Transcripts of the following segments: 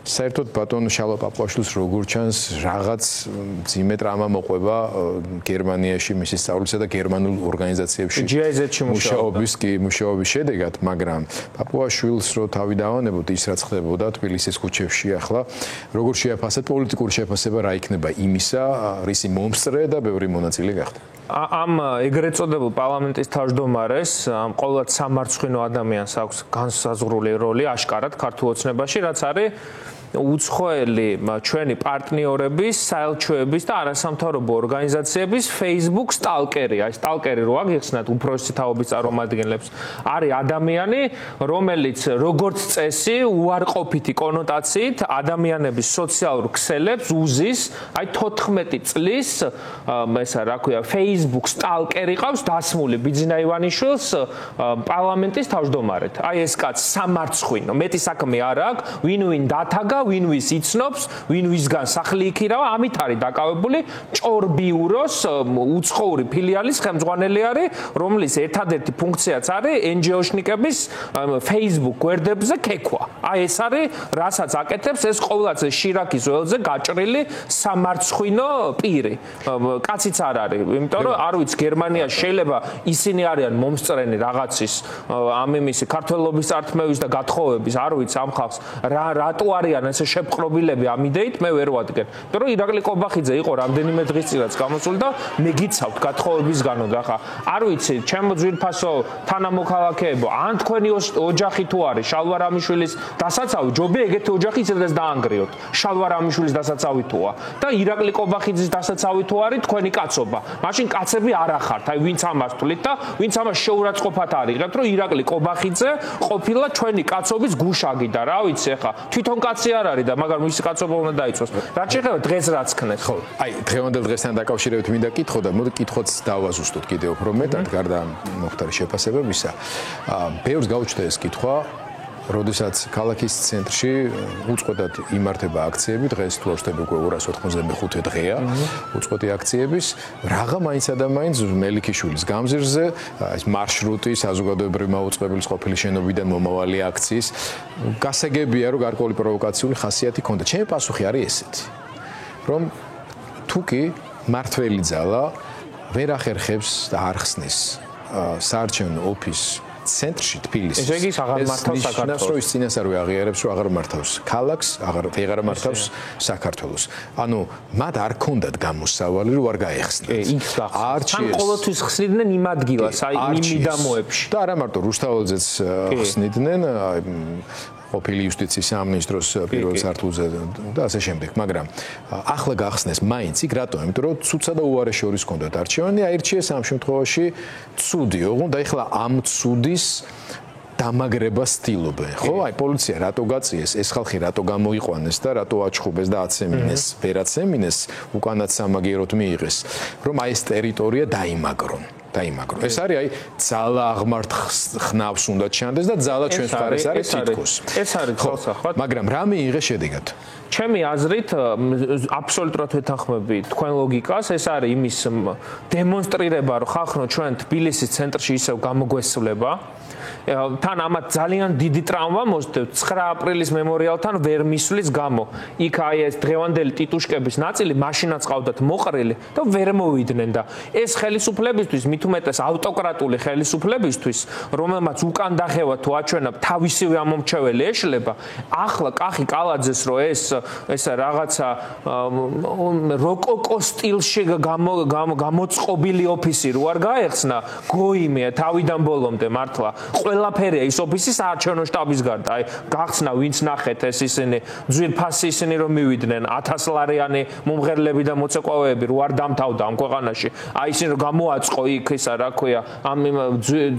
საერთოდ ბატონ შალვა პაპუაშვილს როგორ ჩანს რაღაც ძიმე ტრამა მოყვება გერმანიაში მისი სწავლისა და გერმანულ ორგანიზაციებში მუშაობის შედეგად, მაგრამ პაპუაშვილს რო თავი დავანებოთ ის რაც ხდებოდა თბილისის ქუჩებში ახლა როგორ შეაფასეთ პოლიტიკური შეფასება რა იქნება იმისა, რისი მომსწრე და ბევრი მონაწილე გახდა. ამ ეგრეთ წოდებულ პარლამენტის თავმჯდომარეს ყოველად სამარცხვინო ადამიანს აქვს განსაზღვრული როლი აშკარად ქართულ ოცნებაში, რაც არის უცხოელი ჩვენი პარტნიორების, საელჩოების და არასამთავრობო ორგანიზაციების Facebook სტალკერი. აი სტალკერი რო აგიხსნათ უფროსი თაობის წარმომადგენლებს, არის ადამიანი, რომელიც როგორც წესი უარყოფითი კონოტაციით ადამიანების სოციალურ ქსელებს უზის, აი 14 წლის ესა რა ქვია, Facebook სტალკერი ყავს დასმული ბიძინა ივანიშვილს პარლამენტის თავმჯდომარედ. აი ეს კაც სამარცხვინო, მეტი საქმე არ აქვს, ვინ დათაგა ვინვის იცნობს, ვინვისგან სახლი იქირავა, ამით არის დაკავებული ჭორბიუროს უცხოური ფილიალის ხელმძღვანელი არის, რომლის ერთადერთი ფუნქციაც არის NGO-შნიკების Facebook გვერდებზე ქექვა. აი ეს არის, რასაც აკეთებს ეს ყოველადაც შირაქის ველზე გაჭრილი სამარცხვინო პირი. კაციც არ არის, იმიტომ რომ არ ვიცი გერმანიაში შეიძლება ისინი არიან მომსწრენი რაღაცის ამ იმისი ქართველობის წართმევის და გათხოვების, არ ვიცი ამ ხალხს რატო არიან ესე შეპყრობილები ამ იდეით მე ვერ ვადგენ. იმიტომ რომ ირაკლი კობახიძე იყო რამდენიმე დღის წინაც გამოსული და მე გიცავთ გათხოვებისგანო და ხა არ ვიცი ჩემო ძვირფასო თანამოქალაქეებო ან თქვენი ოჯახი თუ არის შალვა რამიშვილის დასაცავი ჯობია ეგეთი ოჯახი ისედაც დაანგრიოთ შალვა რამიშვილის დასაცავი თუა და ირაკლი კობახიძის დასაცავი თუ არის თქვენი კაცობა მაშინ კაცები არ ახართ აი ვინც ამას თulit და ვინც ამას შეურაცხყოფად არიღებთ რომ ირაკლი კობახიძე ყოფილა ჩვენი კაცობის გუშაგი და რა ვიცი ხა თვითონ კაცი არ არის და მაგრამ მისი კაცობა უნდა დაიცვას. რაც შეეხება დღეს რაც ხნეს. ხო, აი დღევანდელ დღესთან დაკავშირებით მინდა კითხო და მოდი კითხვაც დავაზუსტოთ კიდევ უფრო მეტად, გარდა მოხდარი შეფასებებისა. ბევრს გაუჩნდა ეს კითხვა, როდესაც ქალაქის ცენტრში უწყვეტად იმართება აქციები, დღეს თუ არ ვშტები უკვე 295 დღეა უწყვეტი აქციების, რაღა მაინცსა და მაინც მელიქიშვილის გამზირზე, ეს მარშრუტი საზოგადოებრივი მაუწყებლის ყოფილი შენობიდან მომავალი აქციის გასაგებია, რომ გარკვეული პროვოკაციული ხასიათი ჰქონდა. ჩემი პასუხი არის ესეთი, რომ თუკი მართველი ძალა ვერ ახერხებს და არ ხსნის საარჩევნო ოფისს ცენტრში თბილისში. ესე იგი აღარ მართავს საქართველოს. ის წინასწარ აღიარებს, რომ აღარ მართავს ქალაქს, აღარ მართავს საქართველოს. ანუ მათ არ ქონდათ გამოსავალი, რომ არ გაეხსნათ. არჩიეს. ან ყოველთვის ხსნიდნენ იმ ადგილას, აი იმ მიდამოებში. და არა მარტო რუსთაველძეც ხსნიდნენ, ყოფილი იუსტიციის სამინისტროს პირველ სართულზე და ასე შემდეგ, მაგრამ ახლა გახსნეს მაინც იქ რატომ? იმიტომ რომ ცუდსა და უარეს შორის ჰქონდათ არჩევანი, აირჩიეს ამ შემთხვევაში ცუდი, ოღონდ და ახლა ამ ცუდის დამაგრება სტილობენ, ხო? აი პოლიცია რატო გაწიეს, ეს ხალხი რატო გამოიყვანეს და რატო აჩხუბეს და აცემინეს, ვერაცემინეს, უკანაც სამაგიეროდ მიიღეს, რომ აი ეს ტერიტორია დაიმაგრონ. ეს არის აი ძალა აღმართ ხნავს უნდა ჩანდეს და ძალა ჩვენს მხარეს არის თითქოს. ეს არის ხელსახვად. მაგრამ რა მიიღეს შედეგად? ჩემი აზრით აბსოლუტურად ვეთანხმები თქვენ ლოგიკას, ეს არის იმის დემონსტრირება, რომ ხალხო ჩვენ თბილისის ცენტრში ისევ გამოგვესვლება. თან ამათ ძალიან დიდი ტრავმა მოსდევთ 9 აპრილის მემორიალთან ვერ მისვლის გამო. იქ აი ეს დღევანდელი ტიტუშკების ნაწილი მაშინაც ყავდათ მოყრილი და ვერ მოვიდნენ და ეს ხელისუფლებისთვის, მით უმეტეს ავტოკრატული ხელისუფლებისთვის, რომელმაც უკან დახევა თუ აჩვენა თავისივე ამომრჩეველი ეშლება, ახლა კახი კალაძეს რო ეს რაღაცა როკოკო სტილში გამოწყობილი ოფისი რო არ გაეხსნა, გოიმია თავიდან ბოლომდე მართლა ყველაფერია ის ოფისი საარჩევნო შტაბის გარდა. აი გახსნა ვინც ნახეთ ეს ისინი ძვირფასი ისინი რომ მივიდნენ 1000 ლარიანი მომღერლები და მოცეკვავეები რო არ დამთავრდა ამ ქვეყანაში. აი ისინი რომ გამოაწყო იქ ისა რა ქვია ამ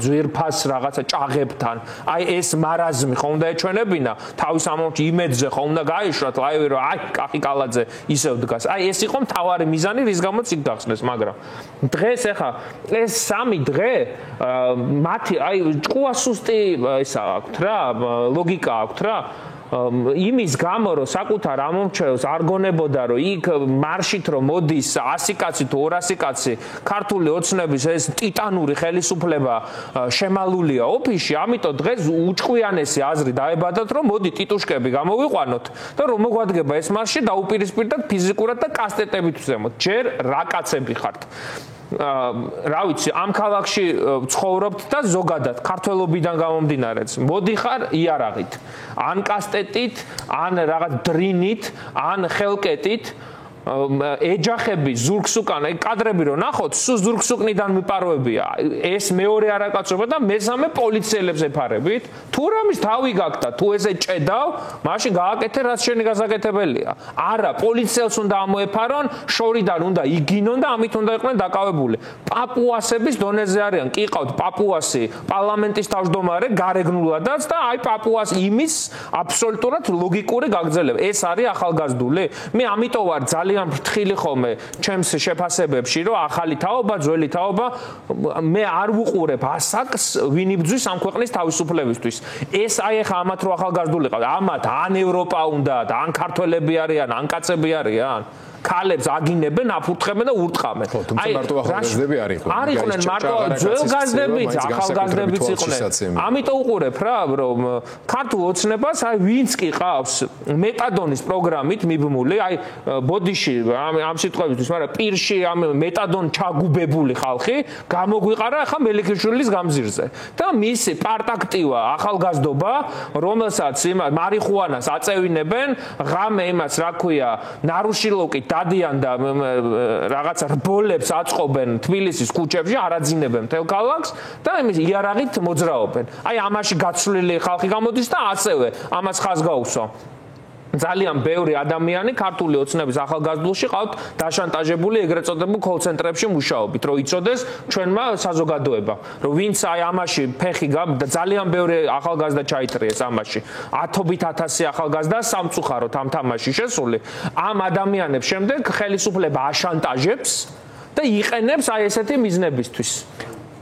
ძვირფას რაღაცა ჭაღებთან. აი ეს მარაზმი ხომ უნდა ეჩვენებინა თავის ამომრჩ იმედზე ხომ უნდა გაიშვათ ლაივი რომ აი კახი კალაძე ისევ დგას. აი ეს იყო მთავარი მიზანი რის გამოც იქ გახსნეს, მაგრამ დღეს ეხა ეს 3 დღე მათი აი ჭკუა სუსტი ესა აქვთ რა, ლოგიკა აქვთ რა. იმის გამო რომ საკუთარ ამომრჩევლს არ გონებოდა რომ იქ მარშით რომ მოდის 100 კაცი თუ 200 კაცი ქართული ოცნების ეს ტიტანური ხელისუფლება შემალულია ოფისში, ამიტომ დღეს უჭყვიანესი აზრი დაებადათ რომ მოდი ტიტუშკები გამოვიყვანოთ და რომ მოგვადგება ეს მარში დაუპირისპირდეთ ფიზიკურად და კასტეტებით ვზემოთ. ჯერ რა კაცები ხართ? რა ვიცი, ამ ქალაქში ცხოვრობთ და ზოგადად ქართველობიდან გამომდინარეც მოდიხარ იარაღით, ან კასტეტით, ან რაღაც დრინით, ან ხელკეტით, ეჯახები ზურგს უკან, აი კადრები რომ ნახოთ, სულ ზურგს უკნიდან მიპარვებია. ეს მეორე არაკაცობა და მესამე პოლიციელებს ეფარებით. თუ რამის თავი გაქვს და თუ ესე ჭედავ, მაშინ გააკეთე რაც შენი გასაკეთებელია. არა, პოლიციელს უნდა ამოეფარონ, შორიდან უნდა იგინონ და ამით უნდა იყვნენ დაკავებული. პაპუასების დონეზე არიან. კი ყავთ პაპუასი, პარლამენტის თავმჯდომარე გარეგნულადაც და აი პაპუას იმის აბსოლუტურად ლოგიკური გაგრძელება. ეს არის ახალგაზრდული? მე ამიტომ ვარ ძალიან ფრთხილი ხოლმე ჩემს შეფასებებში, რომ ახალი თაობა, ძველი თაობა, მე არ ვუყურებ ასაკს, ვინ იბრძვის ამ ქვეყნის თავისუფლებისთვის. ეს აი ახლა ამათ რო ახალგაზრდული ყავთ, ამათ ან ევროპა უნდათ, ან ქართველები არიან, ან კაცები არიან. ქალებს აგინებენ, აფურთხებენ და ურტყამენ. აი, მარტო ახალგაზრდები არ იყვნენ. არ იყვნენ მარტო ძველგაზრდებიც, ახალგაზრდებიც იყვნენ. ამიტომ უყურებ რა, რომ ქართულ ოცნებას აი ვინც კი ყავს მეტადონის პროგრამით მიბმული, აი ბოდიში ამ სიტყვებისთვის, მაგრამ პირში ამ მეტადონ ჩაგუბებული ხალხი გამოგვიყარა ახლა მელიქიშვილის გამზირზე. და მისი პარტაქტივა ახალგაზრდობა, რომელსაც მარიხუანას აწევინებენ, ღამე იმას რა ქვია, ნარუშილოკი დადიან და რაღაცა რბოლებს აწყობენ თბილისის ქუჩებში, არაძინებენ მთელ ქალაქს და იმის იარაღით მოძრაობენ. აი ამაში გაცვლილი ხალხი გამოდის და ასევე ამას ხაზს გაუსვა. ძალიან ბევრი ადამიანი ქართული ოცნების ახალგაზრდულში ყავთ დაშანტაჟებული ეგრეთ წოდებულ კოლ-ცენტრებში მუშაობით, რომ იცოდეს ჩვენმა საზოგადოება, რომ ვინც აი ამაში ფეხი და ძალიან ბევრი ახალგაზრდა ჩაიტრიეს ამაში. 10,000 ახალგაზრდა სამწუხაროდ ამ თამაში შესული. ამ ადამიანებს შემდეგ ხელისუფლება აშანტაჟებს და იყენებს აი ესეთი მიზნებისთვის.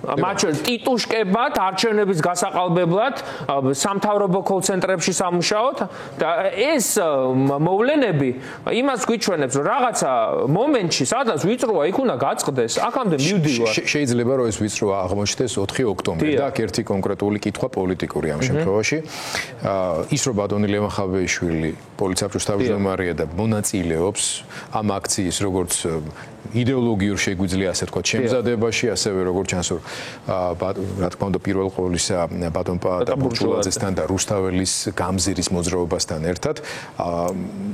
მათ შორის ტიტუშკებად, არჩევნების გასაყალბებლად, სამთავრობო კოლ-ცენტრებში სამუშაოდ და ეს მოვლენები იმას გვიჩვენებს, რომ რაღაცა მომენტში, სადაც ვიწროა იქ უნდა გაწყდეს, აქამდე მივდივარ. შეიძლება რომ ეს ვიწროა აღმოჩნდეს 4 ოქტომბერი და აქ ერთი კონკრეტული კითხვა პოლიტიკური ამ შემთხვევაში. ის რომ ბატონი ლევან ხაბეიშვილი პოლიციის თავმჯდომარეა და მონაწილეობს ამ აქციის როგორც იდეოლოგიურ შეგვიძლია ასე თქვა შემზადებაში, ასევე როგორც ჩანს რა თქმა უნდა პირველ ყოვლისა ბატონ პატაბურჩულაძესთან და რუსთაველის გამზირის მოძრაობასთან ერთად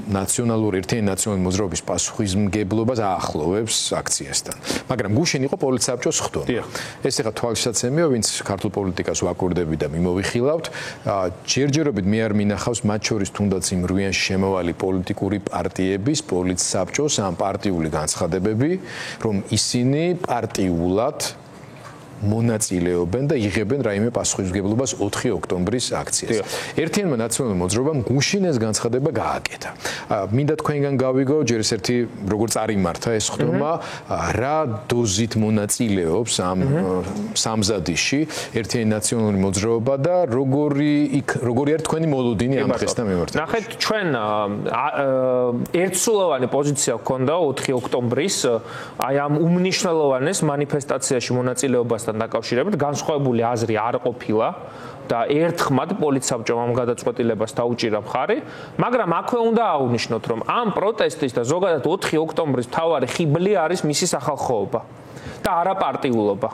ნაციონალური ერთიანი ნაციონალური მოძრაობის პასუხისმგებლობას აახლოვებს აქციასთან. მაგრამ გუშინ იყო პოლიცსაბჭოს ხდომა. ეს ახლა თვალსაჩინოა, ვინც ქართულ პოლიტიკას ვაკურდები და მიმოვიხილავთ, ჯერჯერობით მე არ მინახავს მათ შორის თუნდაც იმ რვიანში შემავალი პოლიტიკური პარტიების პოლიცსაბჭოს ამ პარტიული განცხადებები, რომ ისინი პარტიულად მონაწილეობენ და იღებენ რაიმე პასუხისმგებლობას 4 ოქტომბრის აქციას. ერთიანმა ნაციონალურ მოძრაობამ გუშინ ეს განცხადება გააკეთა. მინდა თქვენგან გავიგო, ჯერ ერთი როგორ წარიმართა ეს ხდომა, რა დოზით მონაწილეობს ამ სამზადისში ერთიანი ნაციონალური მოძრაობა და როგორი არის თქვენი მოლოდინი ამ დღესთან მიმართებით. ნახეთ, ჩვენ ერთსულოვანი პოზიცია გვქონდა 4 ოქტომბრის აი ამ უმნიშვნელოვანეს მანიფესტაციაში მონაწილეობასთან დაკავშირებით განსხვავებული აზრი არ ყოფილა და ერთხმად პოლიცსაბჭომ ამ გადაწყვეტილებას დაუჭირა მხარი, მაგრამ აქვე უნდა აღვნიშნოთ, რომ ამ პროტესტის და ზოგადად 4 ოქტომბრის მთავარი ხიბლი არის მისი სახალხოობა და არაპარტიულობა.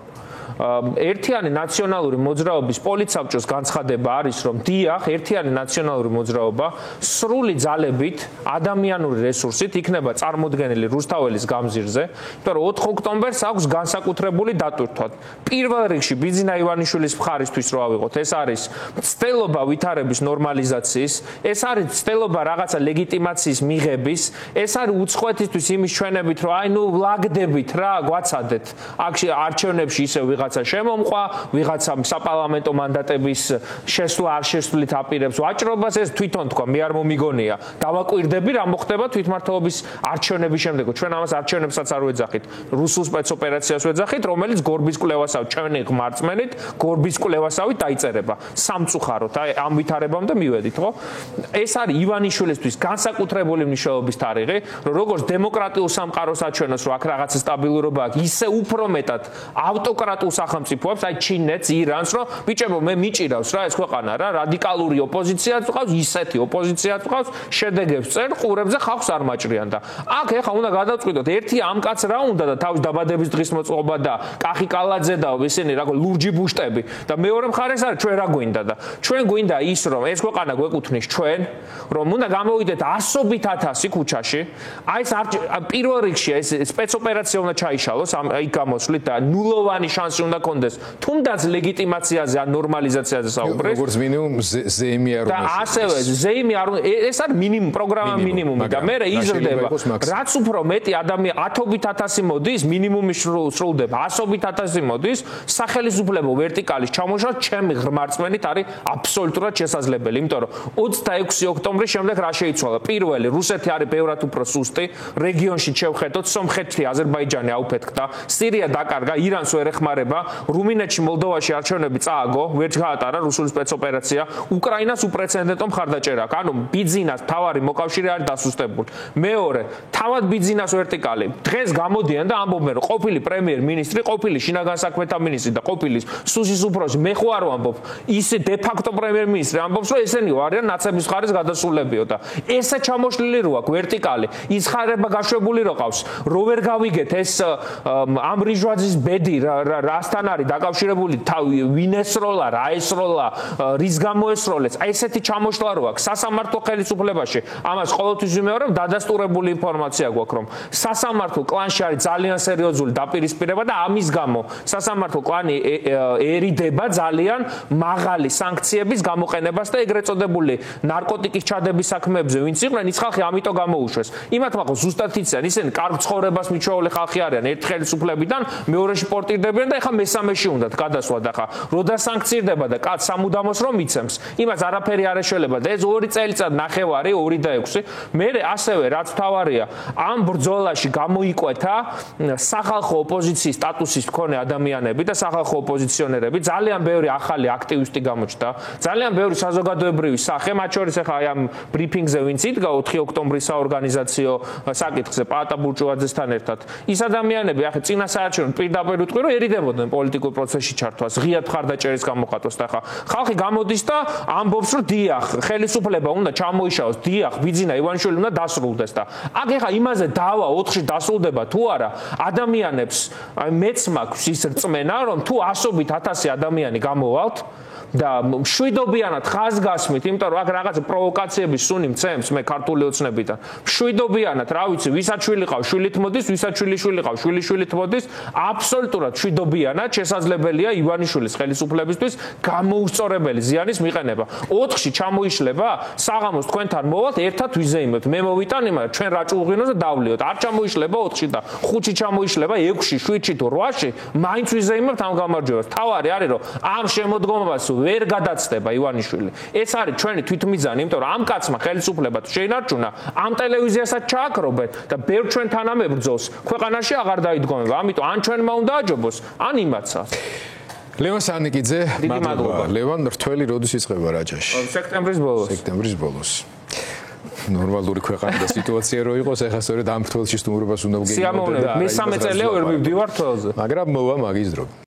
ერთიანი ნაციონალური მოძრაობის პოლიცსაბჭოს განცხადება არის, რომ დიახ, ერთიანი ნაციონალური მოძრაობა სრული ძალებით, ადამიანური რესურსით იქნება წარმოდგენილი რუსთაველის გამზირზე, იმიტომ რომ 4 ოქტომბერს აქვს განსაკუთრებული დატვირთვა. პირველ რიგში ბიძინა ივანიშვილის მხარისთვის რო ავიღოთ, ეს არის ცდელობა ვითარების ნორმალიზაციის, ეს არის ცდელობა რაღაცა ლეგიტიმაციის მიღების, ეს არის უცხოეთისთვის იმის ჩვენებით, რომ აი ნუ ვლაგდებით რა, გვაცადეთ. აქ არჩევნებში ისე ვიღაც ვიღაცა შემომყვა, ვიღაცა საპარლამენტო მანდატების შესვლა არ შესვლით აპირებს ვაჭრობას, ეს თვითონ თქვა, მე არ მომიგონია. დავაკვირდები რა მოხდება თვითმმართველობის არჩევნების შემდეგ. ჩვენ ამას არჩევნებსაც არ ვეძახით. რუსულ სპეცოპერაციას ვეძახით, რომელიც გორბის კვლევასავით, ჩვენი ღმერთმენით, გორბის კვლევასავით დაიწერება. სამწუხაროდ, აი ამ ვითარებამდე მივედით, ხო? ეს არის ივანიშვილისთვის განსაკუთრებული მნიშვნელობის თარიღი, რომ როგორც დემოკრატიულ სამყაროს აჩვენოს, რომ აქ რაღაცა სტაბილურობა აქვს, ისე უფრო მეტად ავტოკრატულ სახელმწიფოებს, აი ჩინეთს, ირანს, რომ ბიჭებო, მე მიჭირავს რა ეს ქვეყანა რა, რადიკალური ოპოზიციაც ყავს, ისეთი ოპოზიციაც ყავს, შედეგებს წერ, ყურებზე ხალხს არ მაჭრიან და აქ ეხლა უნდა გადავწყვიტოთ, ერთი ამ კაც რა უნდა და თავის დაბადების დღის მოწყობა და კახი კალაძე და ისინი რა ლურჯი ბუშტები და მეორე მხარეს არის ჩვენ რა გვინდა და ჩვენ გვინდა ის რომ ეს ქვეყანა გვეკუთვნის ჩვენ, რომ უნდა გამოვიდეთ ასობით ათასი ქუჩაში, აი ეს პირველ რიგში ეს სპეცოპერაცია უნდა ჩაიშალოს იქ გამოსვლით და ნულოვანი შანსი უნდა კონდეს თუნდაც ლეგიტიმაციაზე ან ნორმალიზაციაზე საუბრის. როგორც მინიმუმ ზეიმი არ უნდა. და ასევე ზეიმი არ უნდა, ეს არის მინიმუმ პროგრამა მინიმუმი და მე იზრდება. რაც უფრო მეტი ადამიანი 10-ობით ათასი მოდის, მინიმუმი სრულდება 100-ობით ათასი მოდის, სახელმწიფო ვერტიკალის ჩამოშვა ჩემი ღმერთმენით არის აბსოლუტურად შესაძლებელი, იმიტომ რომ 26 ოქტომბრის შემდეგ რა შეიცვალა? პირველი, რუსეთი არის ბევრად უფრო სუსტი, რეგიონში შევხედოთ, სომხეთი, აზერბაიჯანი აუფეთქდა, სირია დაკარგა, ირანს ვერ ეხმარება, რუმინეთში, მოლდოვაში არჩევნები წააგო, ვერ გაატარა რუსული სპეცოპერაცია, უკრაინას უპრეცედენტო მხარდაჭერა აქვს. ანუ ბიძინას თავარი მოკავშირე არის დასუსტებული. მეორე, თავად ბიძინას ვერტიკალი. დღეს გამოდიან და ამბობენ, რომ ყოფილი პრემიერ-მინისტრი, ყოფილი შინაგან საქმეთა მინისტრი და ყოფილი სუსის უფროსი, მე ხო არ ვამბობ, ისე დე-ფაქტო პრემიერ-მინისტრი ამბობს, რომ ესენი არიან ნაცების მხარის გადასულებიო და ესე ჩამოშლილი რო აქვს ვერტიკალი, ის ხარება გაშვებული რო ყავს, რო ვერ გავიგეთ ეს ამ რიჟვაძის ბედი რასთან არის დაკავშირებული, ვინ ესროლა, რა ესროლა, რის გამო ესროლეს, აი ესეთი ჩამოშლა რო აქვს სასამართლო ხელისუფლებაში. ამას ყოველთვის ვიმეორებ, დადასტურებული ინფორმაცია გვაქვს, რომ სასამართლო კლანში არის ძალიან სერიოზული დაპირისპირება და ამის გამო სასამართლო კლანი ერიდება ძალიან მაღალი სანქციების გამოყენებას და ეგრეთ წოდებული ნარკოტიკის ჩადების საქმეებზე ვინც იყვნენ, ის ხალხი ამიტომ გამოუშვეს. იმათ მაგ ზუსტად იციან, ისინი კარგ ცხოვრებას მიჩვეული ხალხი არიან, ერთ ხელისუფლებიდან მეორეში პორტირდებიან და ეხა მესამეში უნდათ გადასვლა და ხა რო დასანქცირდება და კაც სამუდამოს რომ იცემს, იმას არაფერი არ ეშველება და ეს 2 წელიწად ნახევარი 2 და 6. მე ასევე რაც თავარია, ამ ბრძოლაში გამოიკვეთა სახალხო ოპოზიციის სტატუსის მქონე ადამიანები და სახალხო ოპოზიციონერები, ძალიან ბევრი ახალი აქტივისტი გამოჩნდა, ძალიან ბევრი საზოგადოებრივი სახე, მათ შორის ახლა აი ამ ბრიფინგზე ვინც იდგა 4 ოქტომბრის საორგანიზაციო საკითხზე პაატა ბურჭუაძესთან ერთად. ის ადამიანები ახლა წინა საარჩევნო პირდაპირ უთქვი, რომ ერიდებოდნენ პოლიტიკურ პროცესში ჩართვას, ღიად მხარდაჭერის გამოხატვას და ახლა ხალხი გამოდის და ამბობს, რომ დიახ, ხელისუფლება უნდა ჩამოიშალოს, დიახ, ბიძინა ივანიშვილი უნდა დასრულდეს და აქ ახლა იმაზე დავა 4-ში დასრულდება თუ არა, ადამიანებს მეც მაქვს ის რწმენა, რომ თუ 100-ობით ათასი ადამიანი გამოვალთ და შვიდობიანად ხაზგასმით, იმიტომ რომ აქ რაღაც პროვოკაციების სუნი მცემს მე ქართული ოცნებიდან. შვიდობიანად, რა ვიცი, ვისაც შვილი ყავს, შვილით მოდის, ვისაც შვილი ყავს, შვილით მოდის, აბსოლუტურად შვიდობიანად შესაძლებელია ივანიშვილის ხელისუფლებისთვის გამოუსწორებელი ზიანის მიყენება. 4-ში ჩამოიშლება, საღამოს თქვენთან მოვალთ, ერთად ვიზეიმებთ. მე მოვიტან იმათ, ჩვენ რა ჭუღინოს და დავლიოთ. არ ჩამოიშლება 4-ში და 5-ში ჩამოიშლება 6-ში, 7-ში თუ 8-ში, მაინც ვიზეიმებთ ამ გამარჯვებას. თავარი არის, რომ ამ შემოდგომას ვერ გადაცდება ივანიშვილი. ეს არის ჩვენი თვითმიზანი, იმიტომ რომ ამ კაცმა ხელისუფლება თუ შეინარჩუნა, ამ ტელევიზიასაც ჩააქრობენ და ბევრ ჩვენთან ამებრძოლს ქვეყანაში აღარ დაიდგომება. ამიტომ ან ჩვენმა უნდა აჯობოს, ან იმაცა. ლევან სანიკიძე, მადლობა. ლევან, რთველი როდის იწყება რაჭაში? სექტემბრის ბოლოს. ნორმალური ქვეყანა და სიტუაცია რო იყოს, ახლა სწორედ ამ რთველში სტუმრობას უნდა ვგეგმოთ და სიამოვნებით. მე 3 წელია ვერ მივდივარ რთველზე. მაგრამ მოვა მაგის დრო.